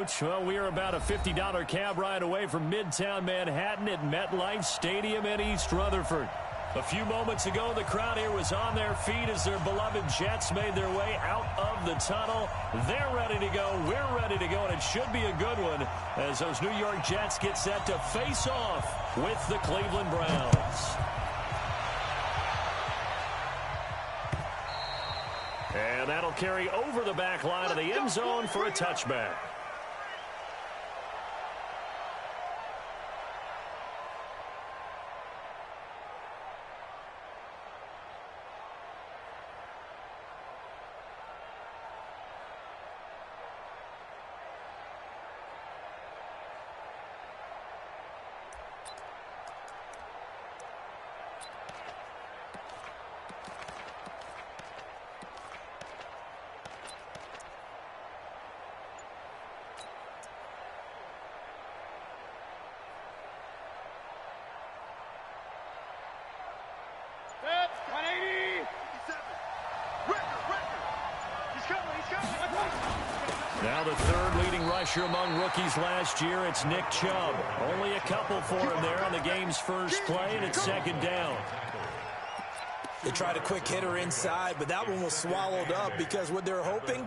Well, we are about a $50 cab ride away from Midtown Manhattan at MetLife Stadium in East Rutherford. A few moments ago, the crowd here was on their feet as their beloved Jets made their way out of the tunnel. They're ready to go. We're ready to go, and it should be a good one as those New York Jets get set to face off with the Cleveland Browns. And that'll carry over the back line of the end zone for a touchback. Now the third leading rusher among rookies last year, it's Nick Chubb. Only a couple for him there on the game's first play, and it's second down. They tried a quick hitter inside, but that one was swallowed up because what they're hoping,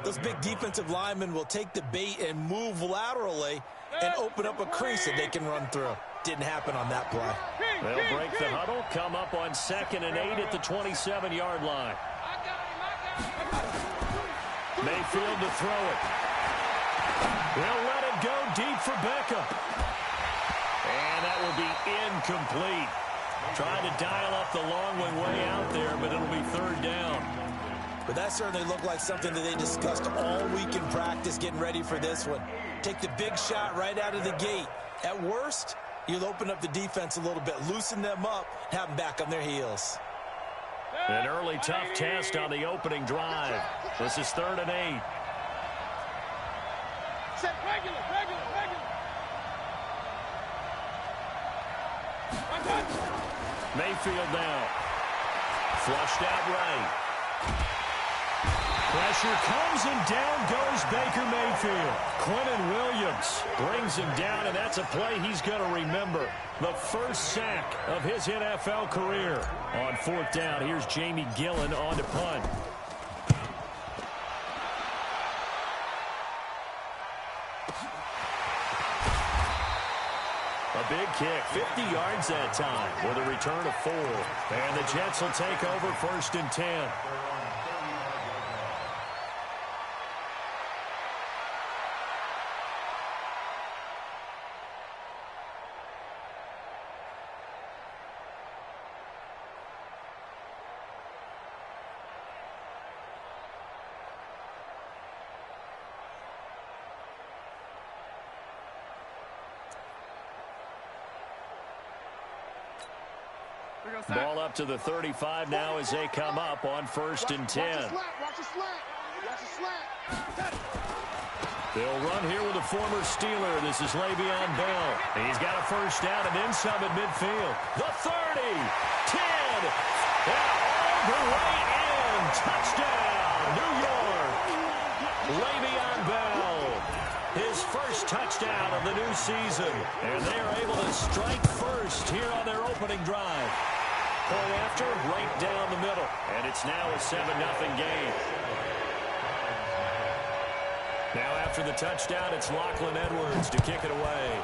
those big defensive linemen will take the bait and move laterally and open up a crease that they can run through. Didn't happen on that play. They'll break the huddle, come up on 2nd and 8 at the 27-yard line. Mayfield to throw it. They'll let it go deep for Beckham. And that will be incomplete. Trying to dial up the long one way out there, but it'll be third down. But that certainly looked like something that they discussed all week in practice getting ready for this one. Take the big shot right out of the gate. At worst, you'll open up the defense a little bit, loosen them up, have them back on their heels. An early tough test on the opening drive. This is 3rd and 8. Set regular. Mayfield now. Flushed out right. Pressure comes and down goes Baker Mayfield. Quentin Williams brings him down, and that's a play he's going to remember. The first sack of his NFL career. On 4th down, here's Jamie Gillen on to punt. A big kick, 50 yards that time with a return of 4. And the Jets will take over 1st and 10. Ball up to the 35 now as they come up on 1st and 10. Watch the slant. They'll run here with a former Steeler. This is Le'Veon Bell. He's got a first down and then some at midfield. The 30, 10, and all the way in. Touchdown, New York. Le'Veon Bell, his first touchdown of the new season. And they are able to strike first here on their opening drive. Point after, right down the middle. And it's now a 7-0 game. Now after the touchdown, it's Lachlan Edwards to kick it away.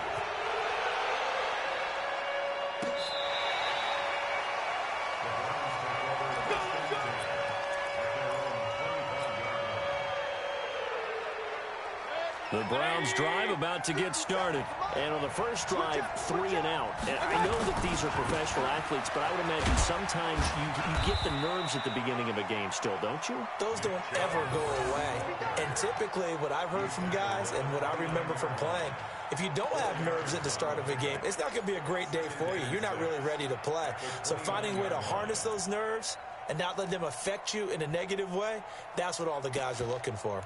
The Browns drive about to get started. And on the first drive, 3 and out. And I know that these are professional athletes, but I would imagine sometimes you get the nerves at the beginning of a game still, don't you? Those don't ever go away. And typically what I've heard from guys and what I remember from playing, if you don't have nerves at the start of a game, it's not going to be a great day for you. You're not really ready to play. So finding a way to harness those nerves and not let them affect you in a negative way, that's what all the guys are looking for.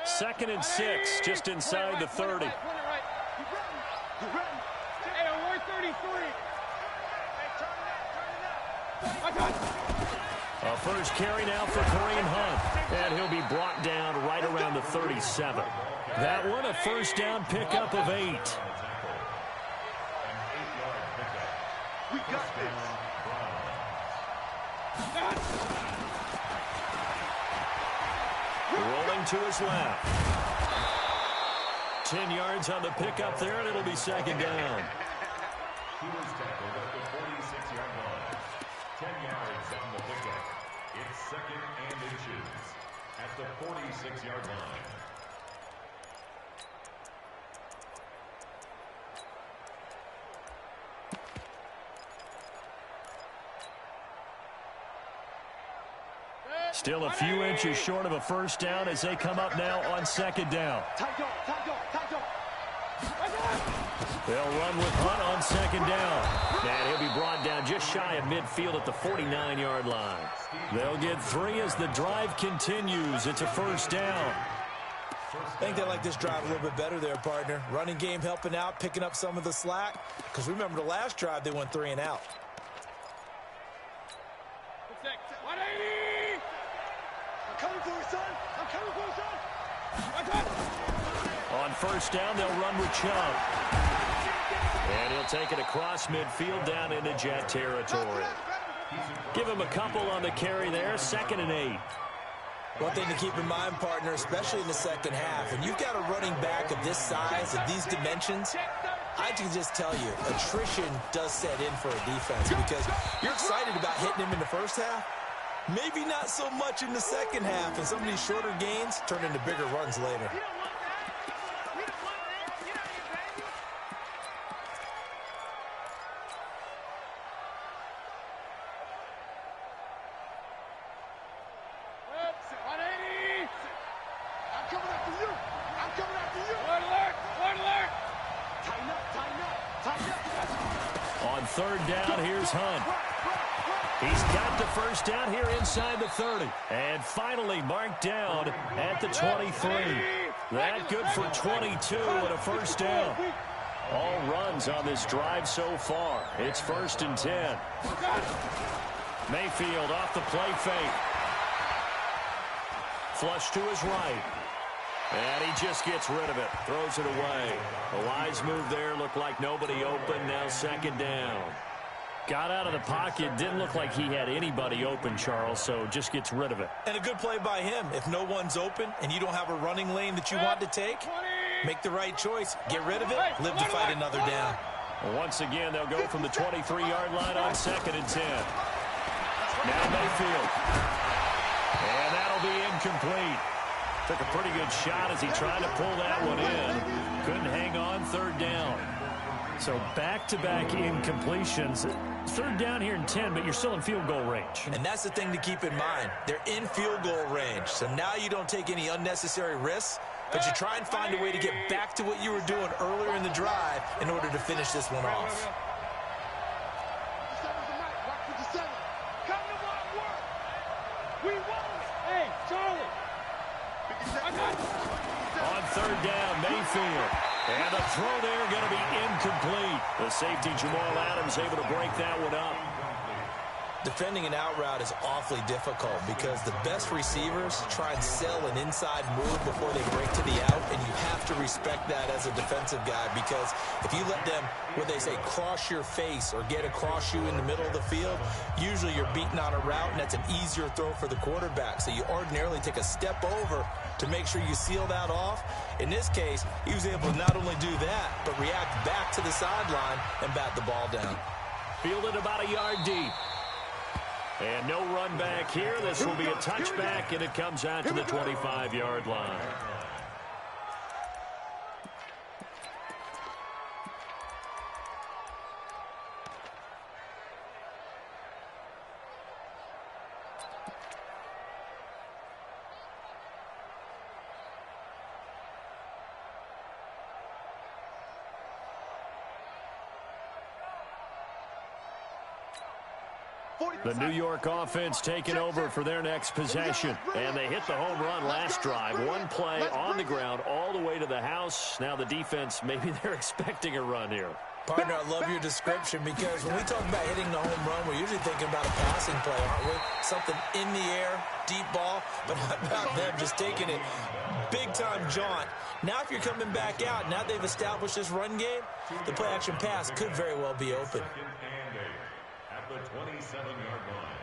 2nd and 6, just inside the 30. Hey, on 133. Hey, turn it up. A first carry now for Kareem Hunt. And he'll be brought down right around the 37. That one a first down pickup of 8. We got this. Rolling to his left. 10 yards on the pickup there, and it'll be second down. He was tackled at the 46-yard line. 10 yards on the pickup. It's second and inches at the 46-yard line. Still a few inches short of a first down as they come up now on second down. They'll run with Hunt on second down. And he'll be brought down just shy of midfield at the 49-yard line. They'll get 3 as the drive continues. It's a first down. I think they like this drive a little bit better there, partner. Running game helping out, picking up some of the slack. Because remember the last drive, they went 3 and out. On first down, they'll run with Chubb. And he'll take it across midfield down into jet territory. Give him a couple on the carry there, 2nd and 8. One thing to keep in mind, partner, especially in the second half, when you've got a running back of this size, of these dimensions, I can just tell you, attrition does set in for a defense because you're excited about hitting him in the first half. Maybe not so much in the second half, and some of these shorter gains turn into bigger runs later. On third down, here's Hunt. He's got the first down here inside the 30. And finally marked down at the 23. That good for 22 and a first down. All runs on this drive so far. It's 1st and 10. Mayfield off the play fake. Flush to his right. And he just gets rid of it. Throws it away. A wise move there. Looked like nobody open. Now second down. Got out of the pocket. Didn't look like he had anybody open, Charles, so just gets rid of it. And a good play by him. If no one's open and you don't have a running lane that you want to take, make the right choice. Get rid of it. Live to fight another down. Once again, they'll go from the 23-yard line on 2nd and 10. Now Mayfield. And that'll be incomplete. Took a pretty good shot as he tried to pull that one in. Couldn't hang on, 3rd down. So back-to-back incompletions. 3rd down here in 10, but you're still in field goal range. And that's the thing to keep in mind. They're in field goal range. So now you don't take any unnecessary risks, but you try and find a way to get back to what you were doing earlier in the drive in order to finish this one off. On 3rd down, Mayfield. And the throw there going to be incomplete. The safety, Jamal Adams, able to break that one up. Defending an out route is awfully difficult because the best receivers try and sell an inside move before they break to the out, and you have to respect that as a defensive guy because if you let them, what they say, cross your face or get across you in the middle of the field, usually you're beaten on a route, and that's an easier throw for the quarterback. So you ordinarily take a step over to make sure you seal that off. In this case, he was able to not only do that, but react back to the sideline and bat the ball down. Fielded about a yard deep. And no run back here. This will be a touchback, and it comes out to the 25-yard line. The New York offense taking over for their next possession. And they hit the home run last drive. One play on the ground all the way to the house. Now the defense, maybe they're expecting a run here. Partner, I love your description because when we talk about hitting the home run, we're usually thinking about a passing play, aren't we? Something in the air, deep ball, but how about them just taking it big-time jaunt. Now if you're coming back out, now they've established this run game, the play-action pass could very well be open. Second and 8 at the 27-yard line.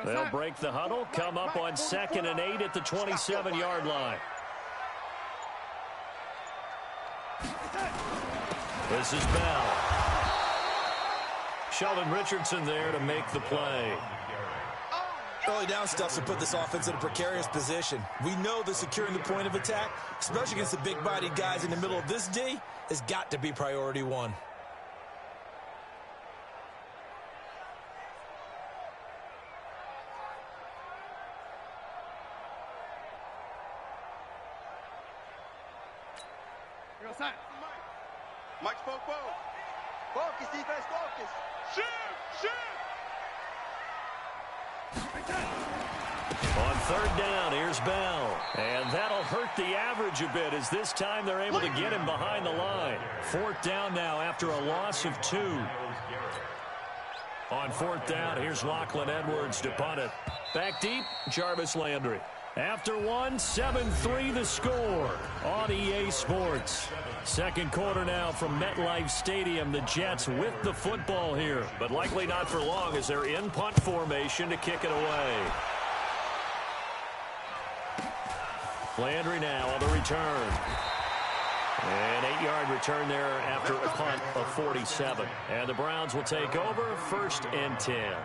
They'll break the huddle, come up on 2nd and 8 at the 27-yard line. This is Bell. Sheldon Richardson there to make the play. Early down stuff to put this offense in a precarious position. We know that securing the point of attack, especially against the big-bodied guys in the middle of this D, has got to be priority one. Mike spoke well. Focus, defense, focus. Shoot! On 3rd down, here's Bell. And that'll hurt the average a bit as this time they're able to get him behind the line. 4th down now after a loss of 2. On 4th down, here's Lachlan Edwards to punt it. Back deep, Jarvis Landry. After 1, 7-3 the score on EA Sports. Second quarter now from MetLife Stadium. The Jets with the football here, but likely not for long as they're in punt formation to kick it away. Landry now on the return. An 8-yard return there after a punt of 47. And the Browns will take over 1st and 10.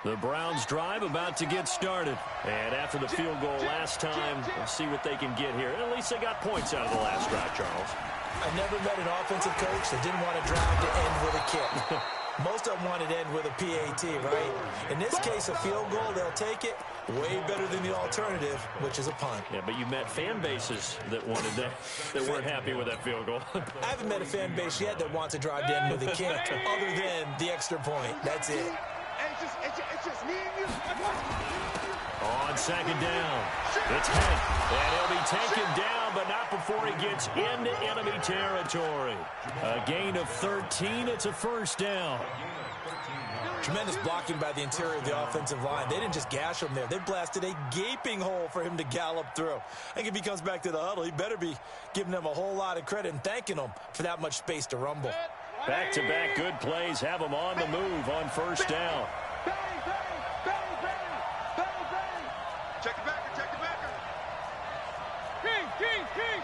The Browns drive about to get started. And after the field goal last time, we'll see what they can get here. At least they got points out of the last drive, Charles. I never met an offensive coach that didn't want to drive to end with a kick. Most of them wanted to end with a PAT, right? In this case, a field goal, they'll take it. Way better than the alternative, which is a punt. Yeah, but you met fan bases that wanted that weren't happy with that field goal. I haven't met a fan base yet that wants to drive to end with a kick, other than the extra point. That's it. It's just me and you. On 2nd down, it's Hank, and he'll be taken down, but not before he gets into enemy territory. A gain of 13, it's a 1st down. Tremendous blocking by the interior of the offensive line. They didn't just gash him there. They blasted a gaping hole for him to gallop through. I think if he comes back to the huddle, he better be giving them a whole lot of credit and thanking them for that much space to rumble. Back-to-back good plays have him on the move on 1st down. Check the backer. King.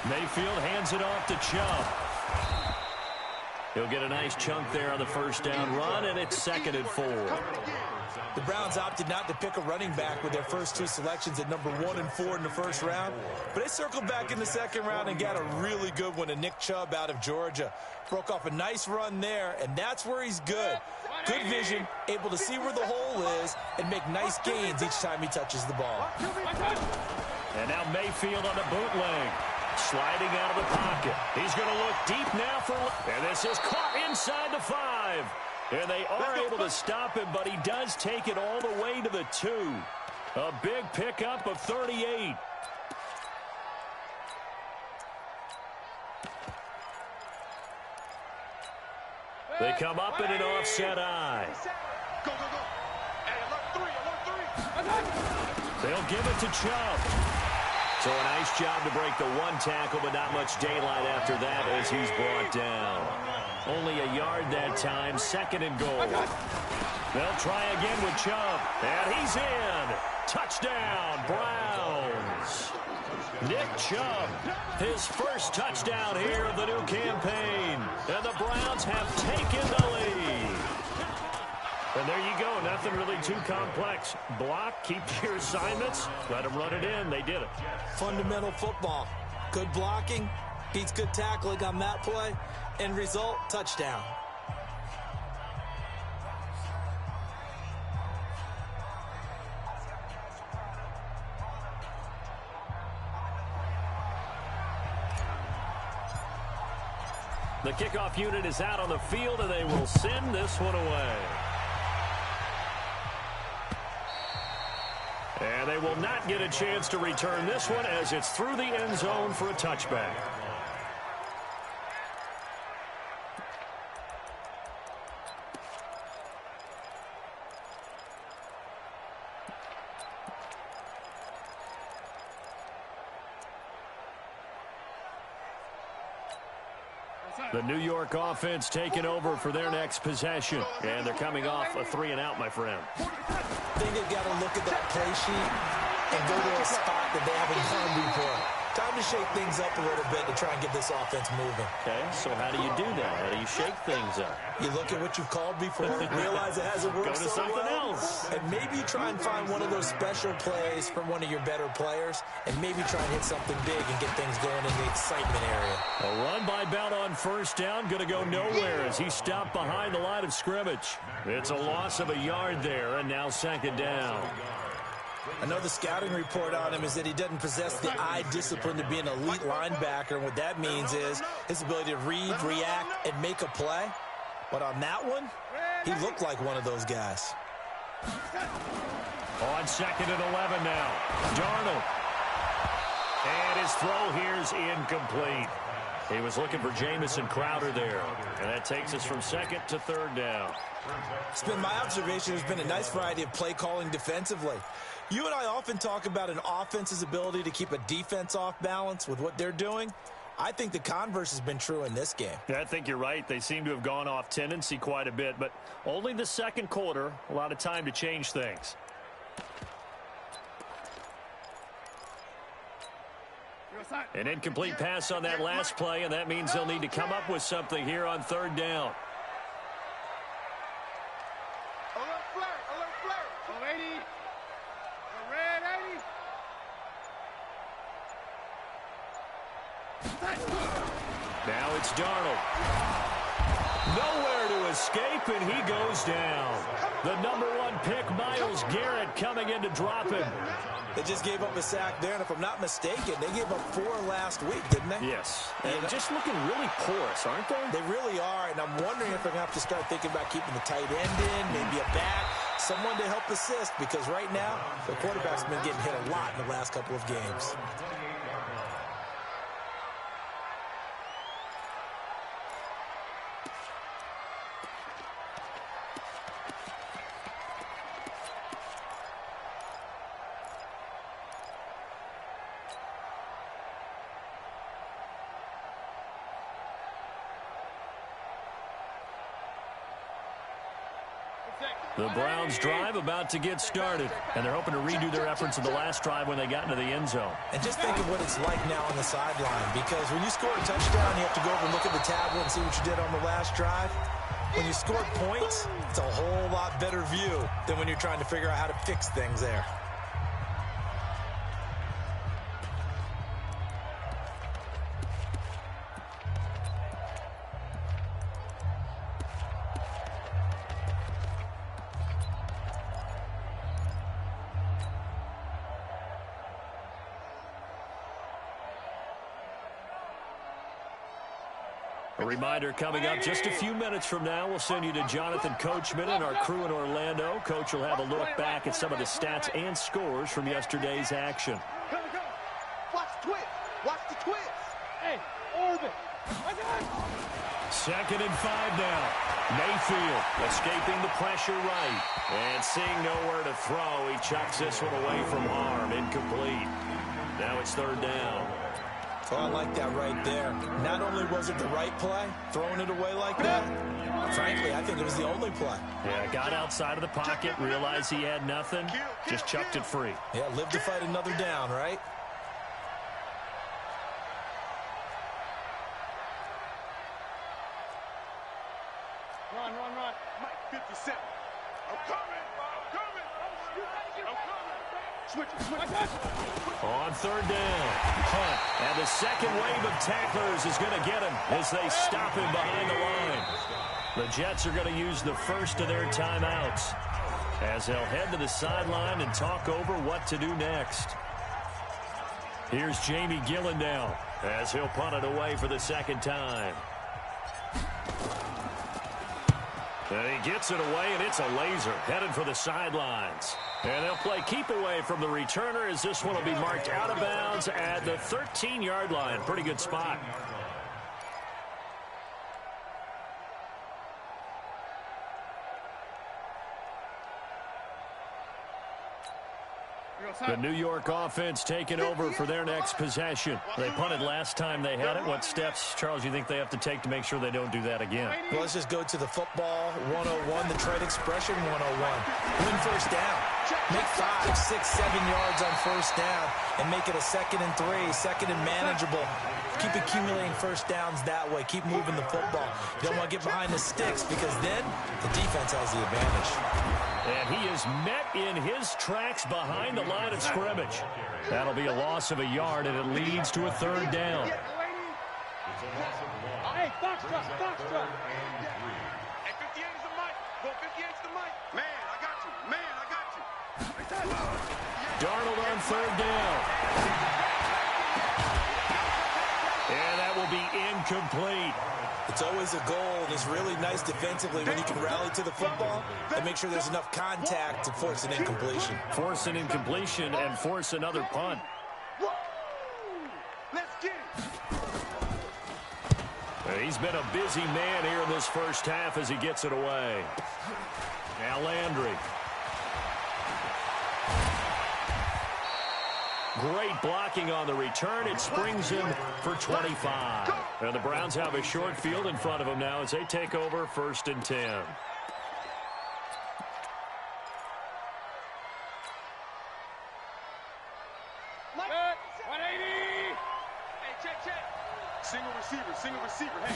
Mayfield hands it off to Chubb. He'll get a nice chunk there on the 1st down run, and it's 2nd and 4. The Browns opted not to pick a running back with their first 2 selections at number 1 and 4 in the 1st round. But they circled back in the 2nd round and got a really good one in Nick Chubb out of Georgia. Broke off a nice run there, and that's where he's good. Good vision, able to see where the hole is, and make nice gains each time he touches the ball. And now Mayfield on the bootleg. Sliding out of the pocket. He's going to look deep now for... And this is caught inside the 5. And they are able to stop him, but he does take it all the way to the 2. A big pickup of 38. They come up in an offset eye. Go. Hey, alert 3. They'll give it to Chubb. So a nice job to break the 1 tackle, but not much daylight after that as he's brought down. Only a yard that time, 2nd and goal. They'll try again with Chubb, and he's in. Touchdown, Browns. Nick Chubb, his first touchdown here of the new campaign. And the Browns have taken the lead. And there you go, nothing really too complex. Block, keep your assignments, let them run it in. They did it. Fundamental football. Good blocking, Beats good tackling on that play. End result, touchdown. The kickoff unit is out on the field, and they will send this one away. And they will not get a chance to return this one as it's through the end zone for a touchback. The New York offense taking over for their next possession. And they're coming off a 3-and-out, my friend. I think they've got to look at that play sheet and go to a spot that they haven't gone before. Time to shake things up a little bit to try and get this offense moving. Okay, so how do you do that? How do you shake things up? You look at what you've called before, realize it hasn't worked Go to something else. and maybe try and find one of those special plays from one of your better players, and maybe try and hit something big and get things going in the excitement area. A run by Bell on first down, going to go nowhere as he stopped behind the line of scrimmage. It's a loss of a yard there, and now second down. I know the scouting report on him is that he doesn't possess the eye discipline to be an elite linebacker, and what that means is his ability to read, react, and make a play. But on that one, he looked like one of those guys. On second and 11 now. Darnold. And his throw here's incomplete. He was looking for Jamison Crowder there. And that takes us from second to third down. It's been my observation. There's been a nice variety of play calling defensively. You and I often talk about an offense's ability to keep a defense off balance with what they're doing. I think the converse has been true in this game. Yeah, I think you're right. They seem to have gone off tendency quite a bit, but only the second quarter, a lot of time to change things. An incomplete pass on that last play, and that means they'll need to come up with something here on third down. Now it's Darnold. Nowhere to escape, and he goes down. The #1 pick, Myles Garrett, coming in to drop him. They just gave up a sack there, and if I'm not mistaken, they gave up 4 last week, didn't they? Yes. And just looking really porous, aren't they? They really are, and I'm wondering if they're going to have to start thinking about keeping the tight end in, maybe a back, someone to help assist, because right now, the quarterback's been getting hit a lot in the last couple of games. The Browns drive about to get started, and they're hoping to redo their efforts in the last drive when they got into the end zone. And just think of what it's like now on the sideline, because when you score a touchdown, you have to go over and look at the tablet and see what you did on the last drive. When you score points, it's a whole lot better view than when you're trying to figure out how to fix things there. A reminder coming up just a few minutes from now, we'll send you to Jonathan Coachman and our crew in Orlando. Coach will have a look back at some of the stats and scores from yesterday's action. Watch the twist. Watch the twist. Hey, orbit. Second and 5 now. Mayfield escaping the pressure right. And seeing nowhere to throw, he chucks this one away from harm. Incomplete. Now it's third down. Oh, I like that right there. Not only was it the right play, throwing it away like that, frankly, I think it was the only play. Yeah, got outside of the pocket, realized he had nothing, just chucked it free. Yeah, live to fight another down, right? Run. Mike 57. I'm coming. I'm coming. On third down, Hunt. And the second wave of tacklers is going to get him as they stop him behind the line. The Jets are going to use the first of their timeouts as they'll head to the sideline and talk over what to do next. Here's Jamie Gillen now as he'll punt it away for the second time. And he gets it away, and it's a laser headed for the sidelines. And they'll play keep away from the returner as this one will be marked out of bounds at the 13-yard line. Pretty good spot. The New York offense taking over for their next possession. They punted last time they had it. What steps, Charles, you think they have to take to make sure they don't do that again? Well, let's just go to the football 101, the trade expression 101. Win first down. Make 5, 6, 7 yards on first down and make it a 2nd and 3, 2nd and manageable. Keep accumulating first downs that way. Keep moving the football. You don't want to get behind the sticks because then the defense has the advantage. And he is met in his tracks behind the line of scrimmage. That'll be a loss of a yard, and it leads to a third down. Hey, Foxtrot. Hey, 58 is the mic. Go 58 is the mic. Man, I got you. Darnold on third down. And that will be incomplete. It's always a goal, and it's really nice defensively when you can rally to the football and make sure there's enough contact to force an incompletion. Force an incompletion and force another punt. Let's get it. He's been a busy man here in this first half as he gets it away. Now Landry. Great blocking on the return. It springs him for 25. And the Browns have a short field in front of them now as they take over 1st and 10. 180. Hey, check. Single receiver. Hey.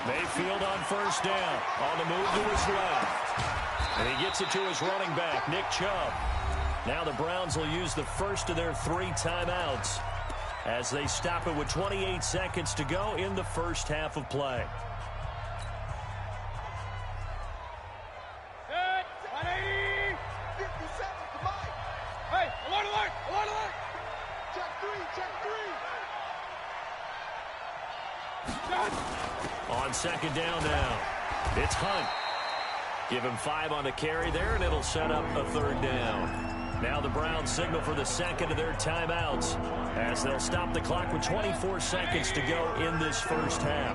Mayfield on first down. On the move to his left. And he gets it to his running back, Nick Chubb. Now the Browns will use the first of their 3 timeouts as they stop it with 28 seconds to go in the first half of play. Good. 180. 57 to Mike. Hey, alert. Check 3. On second down now, it's Hunt. Give him 5 on the carry there, and it'll set up a third down. Now the Browns signal for the second of their timeouts as they'll stop the clock with 24 seconds to go in this first half.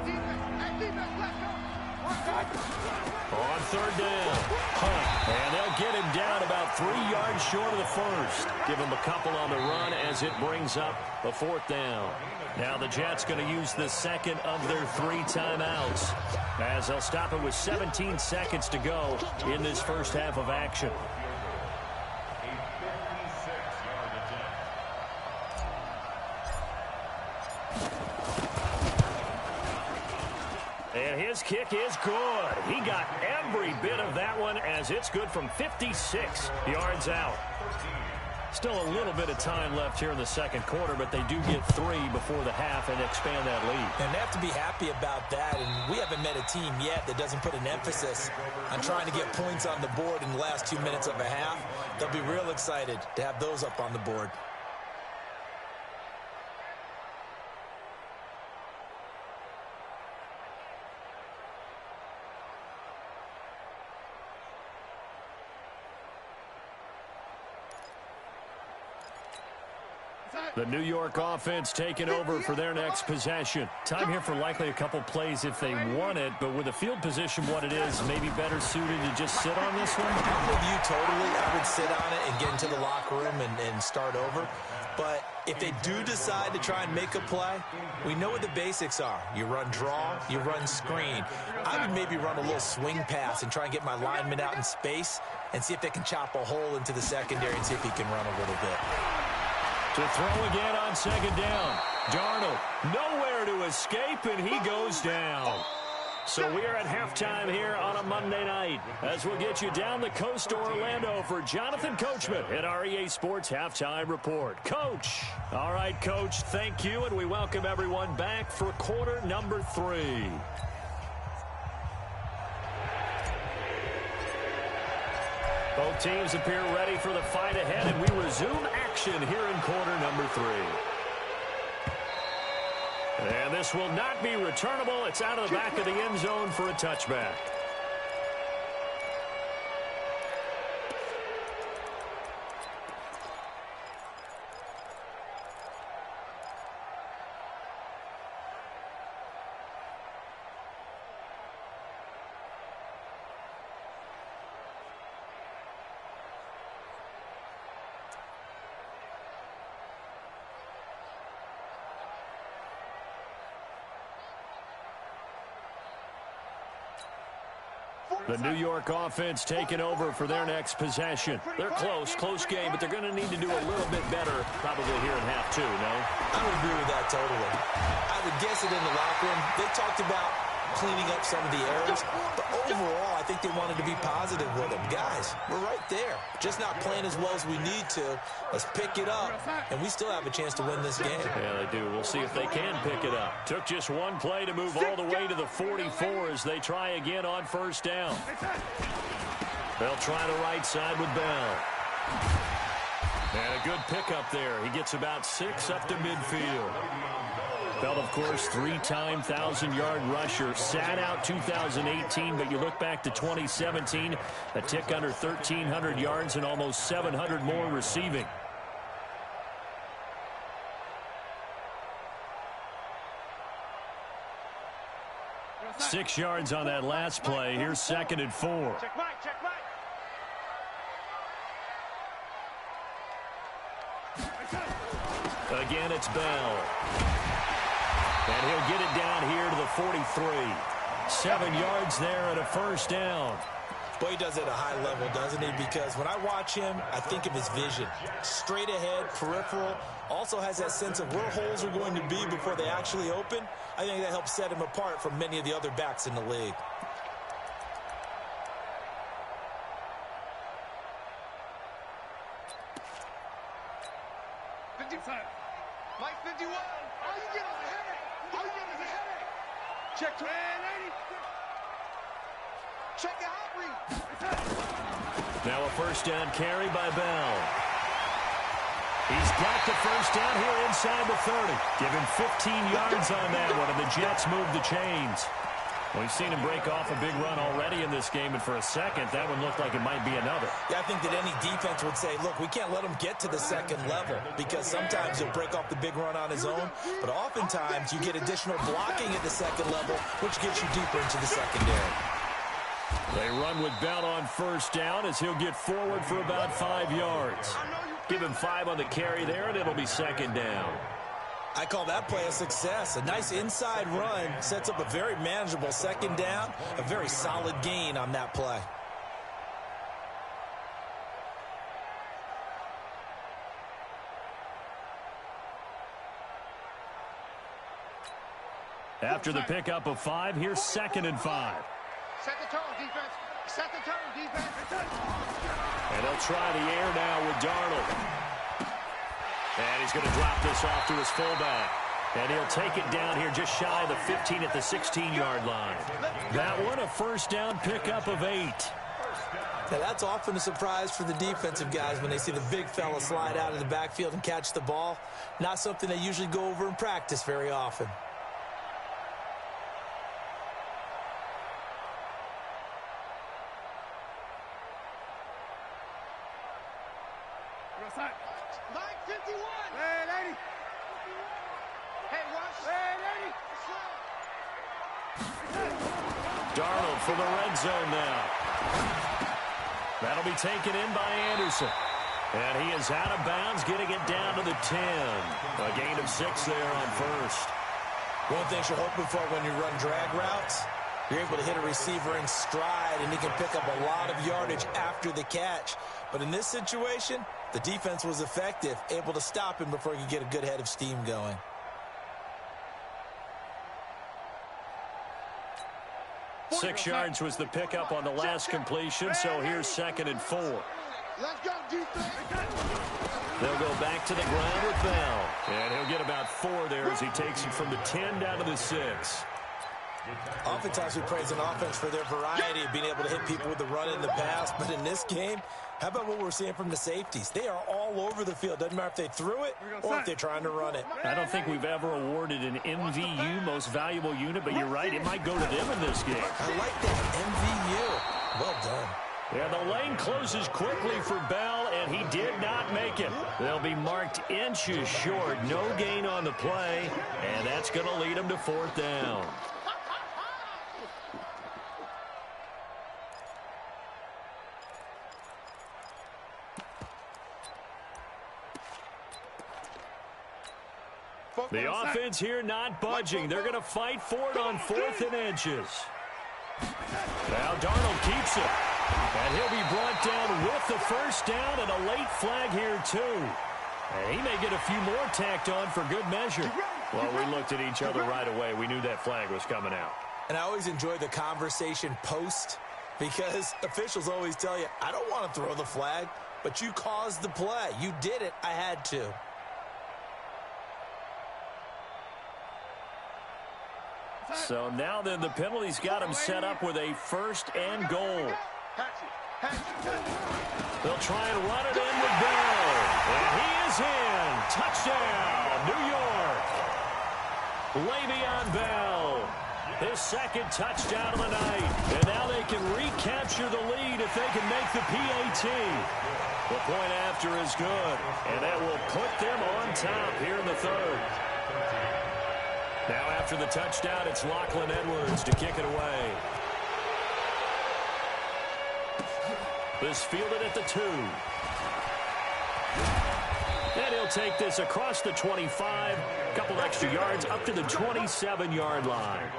On third down, Hunt, and they'll get him down about 3 yards short of the first. Give him a couple on the run as it brings up a 4th down. Now the Jets going to use the second of their 3 timeouts as they'll stop it with 17 seconds to go in this first half of action. And his kick is good. He got every bit of that one as it's good from 56 yards out. Still a little bit of time left here in the second quarter, but they do get 3 before the half and expand that lead. And they have to be happy about that, and we haven't met a team yet that doesn't put an emphasis on trying to get points on the board in the last 2 minutes of a half. They'll be real excited to have those up on the board. The New York offense taking over for their next possession. Time here for likely a couple plays if they want it, but with the field position what it is, maybe better suited to just sit on this one? I'm with you totally. I would sit on it and get into the locker room and start over. But if they do decide to try and make a play, we know what the basics are. You run draw, you run screen. I would maybe run a little swing pass and try and get my lineman out in space and see if they can chop a hole into the secondary and see if he can run a little bit. To throw again on second down. Darnold nowhere to escape, and he goes down. So we are at halftime here on a Monday night as we'll get you down the coast to Orlando for Jonathan Coachman at our EA Sports Halftime Report. Coach. All right, Coach, thank you, and we welcome everyone back for quarter number 3. Both teams appear ready for the fight ahead, and we resume action here in quarter number 3. And this will not be returnable. It's out of the back of the end zone for a touchback. The New York offense taking over for their next possession. They're close game, but they're going to need to do a little bit better probably here in half 2, no? I would agree with that totally. I would guess it in the locker room. They talked about cleaning up some of the errors, but overall, I think they wanted to be positive with them. Guys, we're right there. Just not playing as well as we need to. Let's pick it up, and we still have a chance to win this game. Yeah, they do. We'll see if they can pick it up. Took just one play to move all the way to the 44 as they try again on first down. They'll try the right side with Bell. And a good pickup there. He gets about 6 up to midfield. Bell, of course, 3-time 1,000-yard rusher. Sat out 2018, but you look back to 2017, a tick under 1,300 yards and almost 700 more receiving. Six yards on that last play. Here's 2nd and 4. Check Mike, check Mike. Again, it's Bell. And he'll get it down here to the 43. 7 yards there and a first down. Boy, he does it at a high level, doesn't he? Because when I watch him, I think of his vision. Straight ahead, peripheral. Also has that sense of where holes are going to be before they actually open. I think that helps set him apart from many of the other backs in the league. Mike 51. All you get is a headache. All you get is a headache. Check 280. Check your hot read. Now a first down carry by Bell. He's got the first down here inside the 30. Give him 15 yards on that one, and the Jets move the chains. We've seen him break off a big run already in this game, and for a second, that one looked like it might be another. Yeah, I think that any defense would say, look, we can't let him get to the second level because sometimes he'll break off the big run on his own, but oftentimes you get additional blocking at the second level, which gets you deeper into the secondary. They run with Bell on first down as he'll get forward for about 5 yards. Give him 5 on the carry there, and it'll be 2nd down. I call that play a success. A nice inside run sets up a very manageable 2nd down, a very solid gain on that play. After the pickup of 5, here's 2nd and 5. Set the tone, defense. Set the tone, defense. And they'll try the air now with Darnold. And he's going to drop this off to his fullback. And he'll take it down here just shy of the 15 at the 16-yard line. That one, a first down pickup of 8. Now, that's often a surprise for the defensive guys when they see the big fella slide out of the backfield and catch the ball. Not something they usually go over in practice very often. Mike 51. Hey, lady. Hey, Rush. Hey, lady. Darnold for the red zone now. That'll be taken in by Anderson. And he is out of bounds, getting it down to the 10. A gain of 6 there on first. One thing you're hoping for when you run drag routes, you're able to hit a receiver in stride, and he can pick up a lot of yardage after the catch. But in this situation, the defense was effective, able to stop him before he could get a good head of steam going. 6 yards was the pickup on the last completion, so here's 2nd and 4. Let's go, defense. They'll go back to the ground with Bell. And he'll get about 4 there as he takes it from the 10 down to the 6. Oftentimes we praise an offense for their variety of being able to hit people with the run and the pass. But in this game, how about what we're seeing from the safeties? They are all over the field. Doesn't matter if they threw it or if they're trying to run it. I don't think we've ever awarded an MVU, most valuable unit, but you're right, it might go to them in this game. I like that, MVU. Well done. Yeah, the lane closes quickly for Bell, and he did not make it. They'll be marked inches short. No gain on the play, and that's going to lead them to 4th down. The offense here not budging. They're going to fight for it on 4th and inches. Now Darnold keeps it. And he'll be brought down with the first down and a late flag here, too. And he may get a few more tacked on for good measure. Well, we looked at each other right away. We knew that flag was coming out. And I always enjoy the conversation post because officials always tell you, I don't want to throw the flag, but you caused the play. You did it. I had to. So now then the penalty's got him set up with a 1st and goal. They'll try and run it in with Bell. And he is in. Touchdown, New York. Le'Veon Bell, his 2nd touchdown of the night. And now they can recapture the lead if they can make the PAT. The point after is good. And that will put them on top here in the 3rd. Now after the touchdown, it's Lachlan Edwards to kick it away. This fielded at the 2. And he'll take this across the 25. A couple extra yards up to the 27-yard line.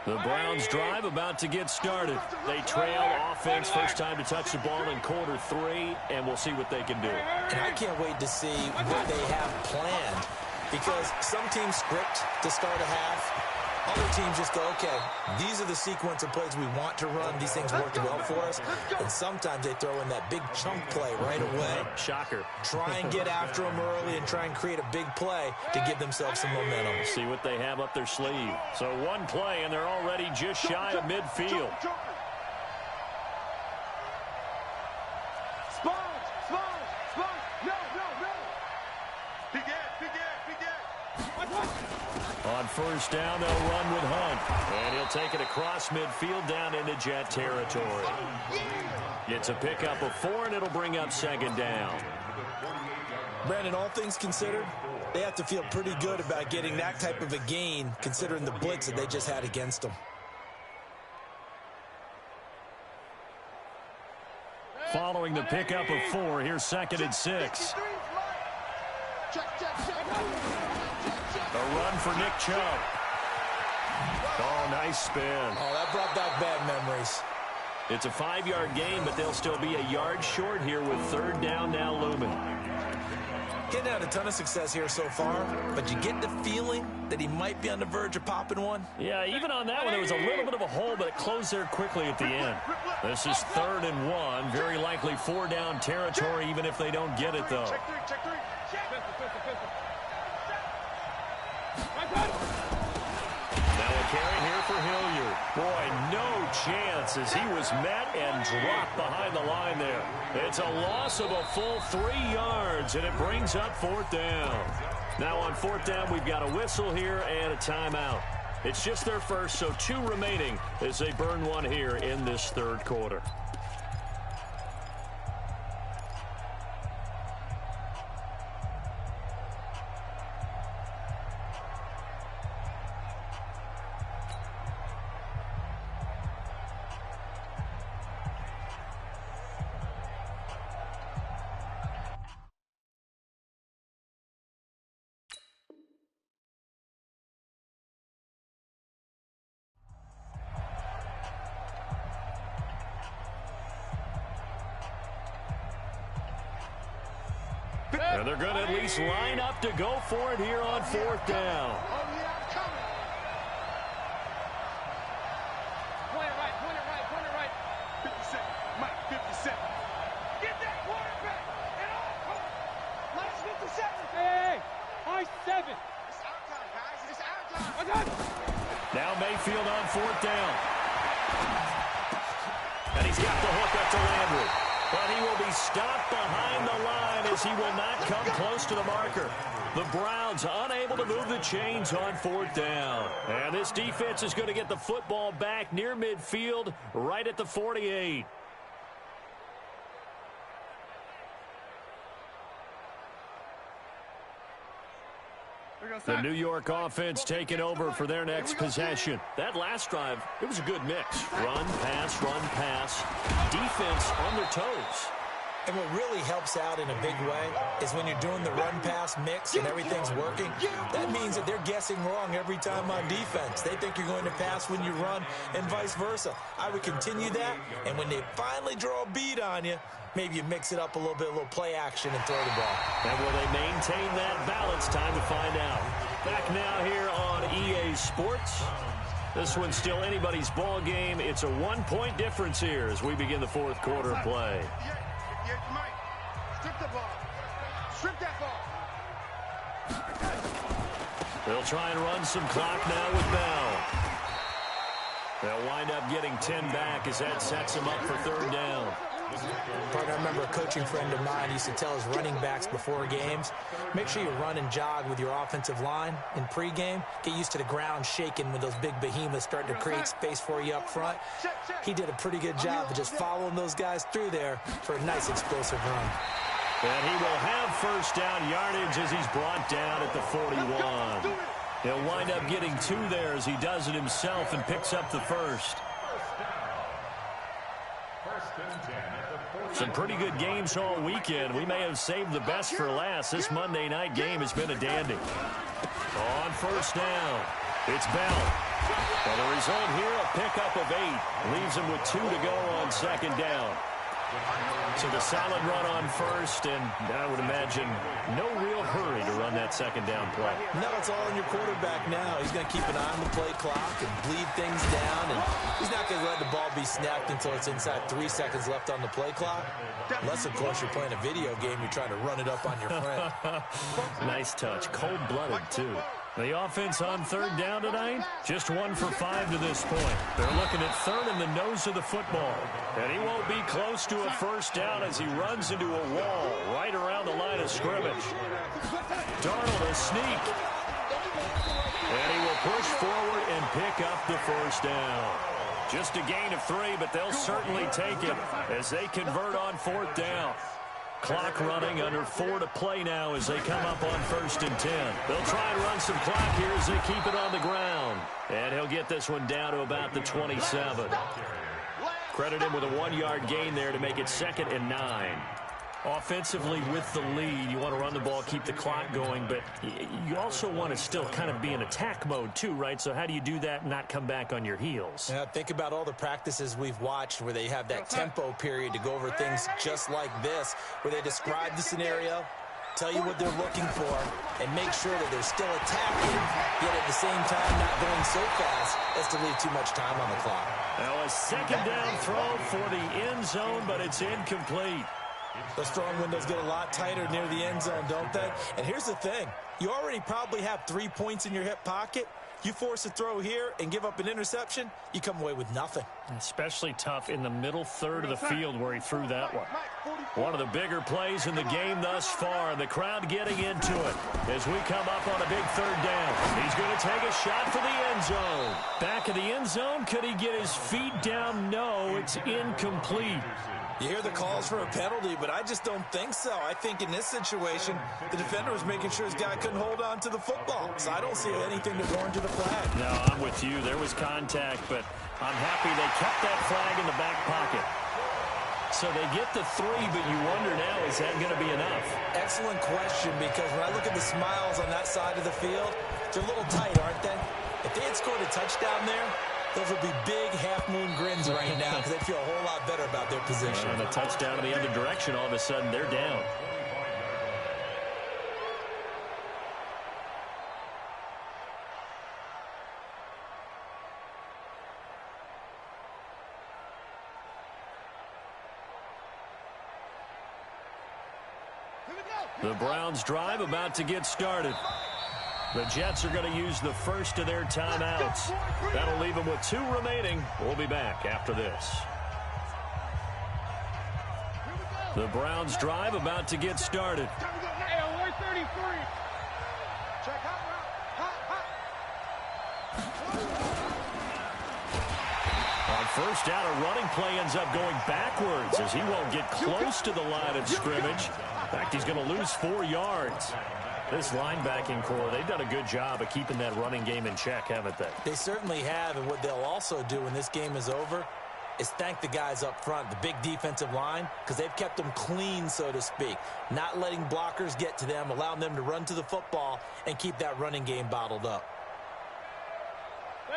The Browns drive about to get started. They trail offense, first time to touch the ball in quarter 3, and we'll see what they can do. And I can't wait to see what they have planned because some teams script to start a half. Other teams just go, okay, these are the sequence of plays we want to run. These things worked well for us. And sometimes they throw in that big chunk play right away. Shocker. Try and get after them early and try and create a big play to give themselves some momentum. See what they have up their sleeve. So one play, and they're already just shy of midfield. On first down, they'll run with Hunt. And he'll take it across midfield down into Jet territory. It's a pickup of 4, and it'll bring up 2nd down. Brandon, all things considered, they have to feel pretty good about getting that type of a gain considering the blitz that they just had against them. Following the pickup of 4, here's 2nd and 6. A run for Nick Chubb. Oh, nice spin. Oh, that brought back bad memories. It's a 5-yard gain, but they'll still be a yard short here with 3rd down now looming. Getting out a ton of success here so far, but you get the feeling that he might be on the verge of popping one. Yeah, even on that one, there was a little bit of a hole, but it closed there quickly at the end. This is 3rd and 1. Very likely 4 down territory, even if they don't get it, though. Check 3. Now a carry here for Hilliard. Boy, no chance as he was met and dropped behind the line there. It's a loss of a full 3 yards, and it brings up 4th down. Now on 4th down, we've got a whistle here and a timeout. It's just their first, so 2 remaining as they burn one here in this 3rd quarter. And they're going to at least line up to go for it here on 4th down. Oh, yeah, I'm coming. Point it right. 57, Mike, 57. Get that quarterback. And all. Last 57. Hey, high 7. It's our time, guys. It's our time. Now Mayfield on 4th down. And he's got the hook up to Landry. But he will be stopped behind the line as he will not come close to the marker. The Browns unable to move the chains on 4th down. And this defense is going to get the football back near midfield, right at the 48. The New York offense taking over for their next possession. That last drive, it was a good mix. Run, pass, defense on their toes. And what really helps out in a big way is when you're doing the run-pass mix and everything's working, that means that they're guessing wrong every time on defense. They think you're going to pass when you run and vice versa. I would continue that, and when they finally draw a beat on you, maybe you mix it up a little bit, a little play action and throw the ball. And will they maintain that balance? Time to find out. Back now here on EA Sports. This one's still anybody's ball game. It's a 1-point difference here as we begin the 4th quarter of play. Yeah, Mike, strip the ball. Strip that ball. They'll try and run some clock now with Bell. They'll wind up getting 10 back as that sets them up for 3rd down. Partner, I remember a coaching friend of mine used to tell his running backs before games, make sure you run and jog with your offensive line in pregame. Get used to the ground shaking when those big behemoths start to create space for you up front. He did a pretty good job of just following those guys through there for a nice explosive run. And he will have 1st down yardage as he's brought down at the 41. He'll wind up getting 2 there as he does it himself and picks up the 1st. Some pretty good games all weekend. We may have saved the best for last. This Monday night game has been a dandy. On 1st down, it's Bell. Well, the result here, a pickup of 8. Leaves him with 2 to go on 2nd down. So the solid run on 1st, and I would imagine no real hurry to run that 2nd down play. No, it's all on your quarterback now. He's going to keep an eye on the play clock and bleed things down, and he's not going to let the ball be snapped until it's inside 3 seconds left on the play clock. Unless, of course, you're playing a video game, you're trying to run it up on your friend. Nice touch. Cold-blooded, too. The offense on 3rd down tonight, just 1 for 5 to this point. They're looking at 3rd in the nose of the football. And he won't be close to a 1st down as he runs into a wall right around the line of scrimmage. Darnold a sneak. And he will push forward and pick up the 1st down. Just a gain of 3, but they'll certainly take it as they convert on 4th down. Clock running, under 4 to play now as they come up on 1st and 10. They'll try and run some clock here as they keep it on the ground. And he'll get this one down to about the 27. Credit him with a 1-yard gain there to make it 2nd and 9. Offensively with the lead, you want to run the ball, keep the clock going, but you also want to still kind of be in attack mode too, right? So how do you do that and not come back on your heels? Yeah, think about all the practices we've watched where they have that tempo period to go over things just like this, where they describe the scenario, tell you what they're looking for, and make sure that they're still attacking, yet at the same time not going so fast as to leave too much time on the clock. Now a 2nd down throw for the end zone, but it's incomplete. Those throwing windows get a lot tighter near the end zone, don't they? And here's the thing. You already probably have 3 points in your hip pocket. You force a throw here and give up an interception, you come away with nothing. Especially tough in the middle 3rd of the field where he threw that one. One of the bigger plays in the game thus far, and the crowd getting into it as we come up on a big 3rd down. He's going to take a shot for the end zone. Back of the end zone, could he get his feet down? No, it's incomplete. You hear the calls for a penalty, but I just don't think so. I think in this situation, the defender was making sure his guy couldn't hold on to the football. So I don't see anything to warrant to the flag. No, I'm with you. There was contact, but I'm happy they kept that flag in the back pocket. So they get the 3, but you wonder now, is that going to be enough? Excellent question, because when I look at the smiles on that side of the field, they're a little tight, aren't they? If they had scored a touchdown there, those would be big half-moon grins right now because they'd feel a whole lot better about their position. And a touchdown in the other direction, all of a sudden, they're down. The Browns drive about to get started. The Jets are going to use the first of their timeouts. That'll leave them with 2 remaining. We'll be back after this. The Browns drive about to get started. Hey, alert 33. Check hot On first down, a running play ends up going backwards as he won't get close to the line of scrimmage. In fact, he's going to lose 4 yards. This linebacking core, they've done a good job of keeping that running game in check, haven't they? They certainly have, and what they'll also do when this game is over is thank the guys up front, the big defensive line, because they've kept them clean, so to speak. Not letting blockers get to them, allowing them to run to the football and keep that running game bottled up.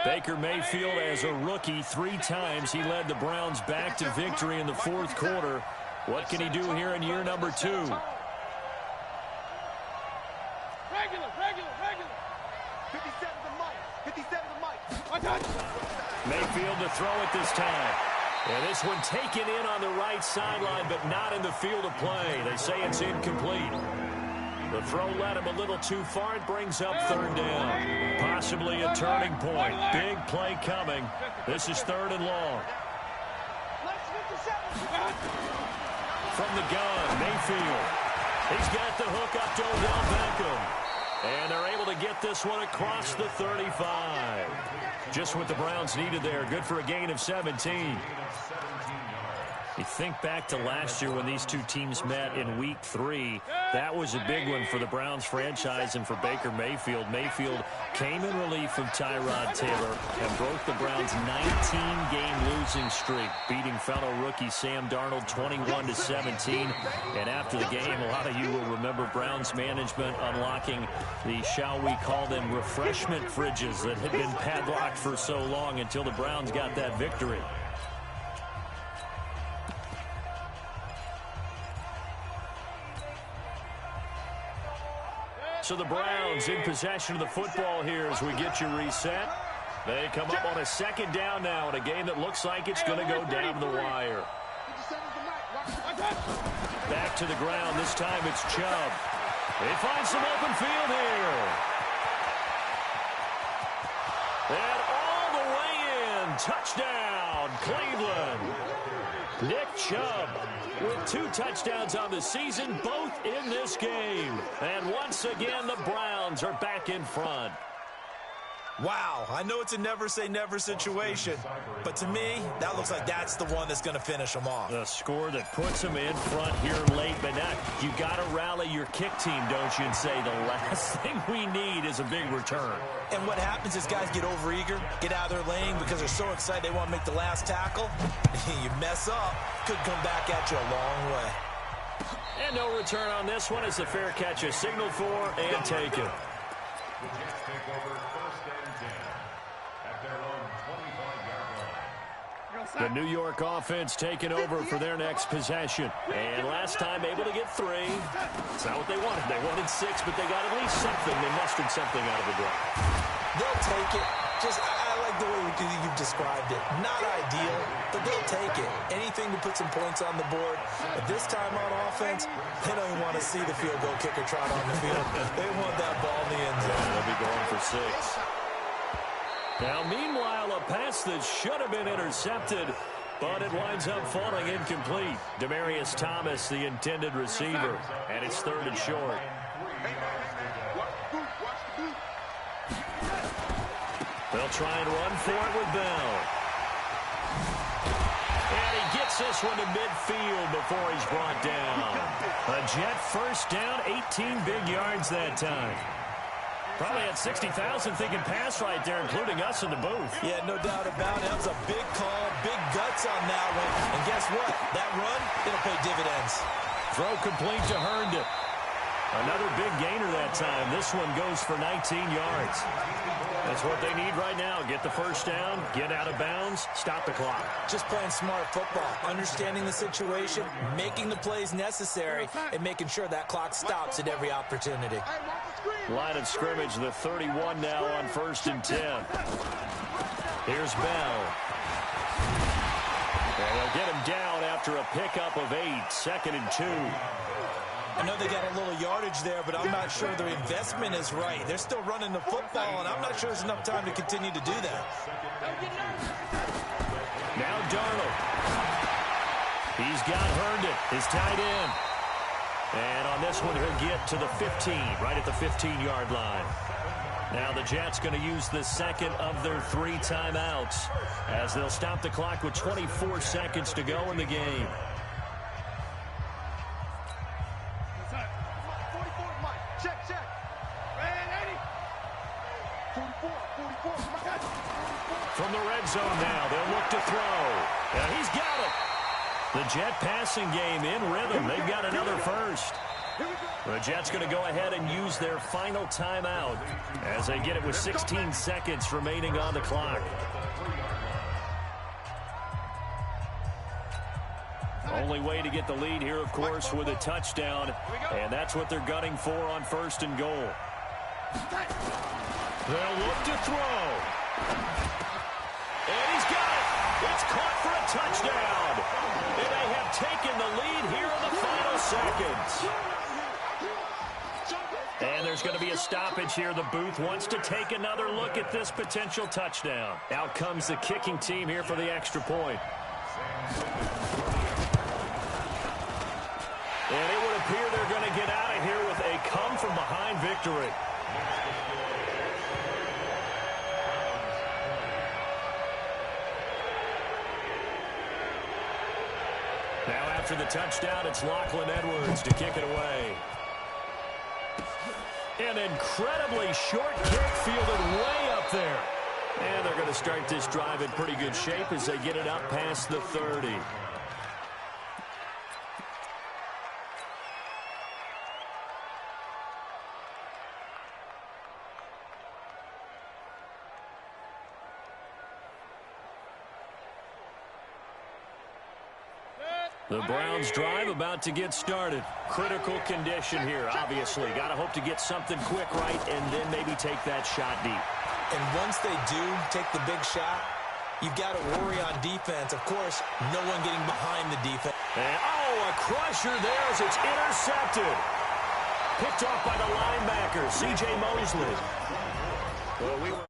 Baker Mayfield, as a rookie, 3 times he led the Browns back to victory in the 4th quarter. What can he do here in year number 2? Regular. 57 to Mike. 57 to Mike. Mayfield to throw it this time. And this one taken in on the right sideline, but not in the field of play. They say it's incomplete. The throw led him a little too far. It brings up 3rd down. Possibly a turning point. Big play coming. This is 3rd and long. From the gun, Mayfield. He's got the hook up to Odell Beckham. And they're able to get this one across the 35. Just what the Browns needed there. Good for a gain of 17. You think back to last year when these 2 teams met in Week 3. That was a big one for the Browns franchise and for Baker Mayfield. Mayfield came in relief of Tyrod Taylor and broke the Browns' 19-game losing streak, beating fellow rookie Sam Darnold 21-17. And after the game, a lot of you will remember Browns management unlocking the, shall we call them, refreshment fridges that had been padlocked for so long until the Browns got that victory. So the Browns in possession of the football here as we get you reset. They come up on a 2nd down now in a game that looks like it's going to go down to the wire. Back to the ground. This time it's Chubb. They find some open field here. And all the way in. Touchdown, Cleveland. Nick Chubb with 2 touchdowns on the season, both in this game. And once again, the Browns are back in front. Wow, I know it's a never-say-never situation, but to me, that looks like that's the one that's going to finish them off. The score that puts them in front here late, but now you got to rally your kick team, don't you, and say the last thing we need is a big return. And what happens is guys get overeager, get out of their lane because they're so excited they want to make the last tackle. You mess up, could come back at you a long way. And no return on this one. It's a fair catch, a signal for, and take it. The Jets take over 1st and 10 at their own 25-yard line. The New York offense taking over for their next possession. And last time able to get 3. It's not what they wanted. They wanted 6, but they got at least something. They mustered something out of the drive. They'll take it. I like the way you've described it. Not ideal, but they'll take it. Anything to put some points on the board. But this time on offense, they don't even want to see the field goal kicker trot on the field. They want that ball in the end zone. They'll be going for 6. Now, meanwhile, a pass that should have been intercepted, but it winds up falling incomplete. Demaryius Thomas, the intended receiver, and it's 3rd and short. They'll try and run for it with Bell. And he gets this one to midfield before he's brought down. A Jet first down, 18 big yards that time. Probably had 60,000 thinking pass right there, including us in the booth. Yeah, no doubt about it. That was a big call, big guts on that one. And guess what? That run, it'll pay dividends. Throw complete to Herndon. Another big gainer that time. This one goes for 19 yards. That's what they need right now. Get the first down, get out of bounds, stop the clock. Just playing smart football, understanding the situation, making the plays necessary, and making sure that clock stops at every opportunity. Line of scrimmage, the 31 now on 1st and 10. Here's Bell. And they'll get him down after a pickup of 8, 2nd and 2. I know they got a little yardage there, but I'm not sure their investment is right. They're still running the football, and I'm not sure there's enough time to continue to do that. Now Darnold. He's got Herndon, his tight end. And on this one, he'll get to the 15, right at the 15-yard line. Now the Jets going to use the second of their 3 timeouts as they'll stop the clock with 24 seconds to go in the game. From the red zone now, they'll look to throw. And he's got it. The Jet passing game in rhythm. They've got another first. The Jets going to go ahead and use their final timeout as they get it with 16 seconds remaining on the clock. Only way to get the lead here, of course, with a touchdown. And that's what they're gunning for on 1st and goal. They'll look to throw. And he's got it. It's caught for a touchdown. And they have taken the lead here in the final seconds. And there's going to be a stoppage here. The booth wants to take another look at this potential touchdown. Out comes the kicking team here for the extra point. And it would appear they're going to get out of here with a come-from-behind victory. Now after the touchdown, it's Lachlan Edwards to kick it away. An incredibly short kick fielded way up there. And they're going to start this drive in pretty good shape as they get it up past the 30. The Browns drive about to get started. Critical condition here, obviously. Got to hope to get something quick right and then maybe take that shot deep. And once they do take the big shot, you've got to worry on defense. Of course, no one getting behind the defense. And, a crusher there as it's intercepted. Picked off by the linebacker, C.J. Mosley. Well,